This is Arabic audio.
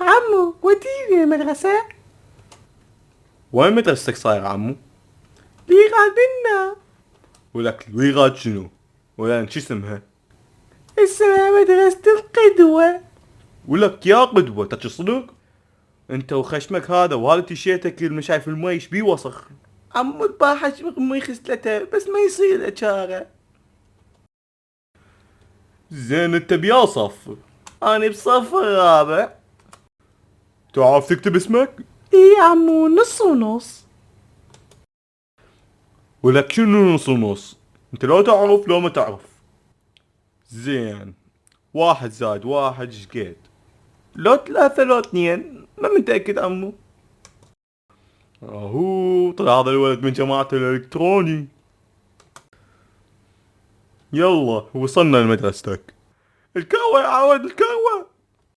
عمو وديني المدرسة. وين مدرستك صاير عمو؟ لي قاعد بينا. ولك الويغاد شنو؟ ولا شو اسمها؟ اسمها مدرسة القدوة. ولك يا قدوة تحكي صدق؟ انت وخشمك هذا وهذا تيشيرتك المشايف المي ايش بيه وسخ؟ عمو البارحة امي خسلتها بس ما يصير اشاره. زين انت بيا صف؟ انا بصف الرابع. تعرف تكتب اسمك؟ اي عمو نص ونص. ولك شنو نص ونص؟ انت لو تعرف لو ما تعرف. زين 1+1 شقد؟ لو 3 لو 2 ما متأكد عمو. اهو طلع هذا الولد من جماعة الالكتروني. يلا وصلنا لمدرستك. الكروة يا عود الكروة.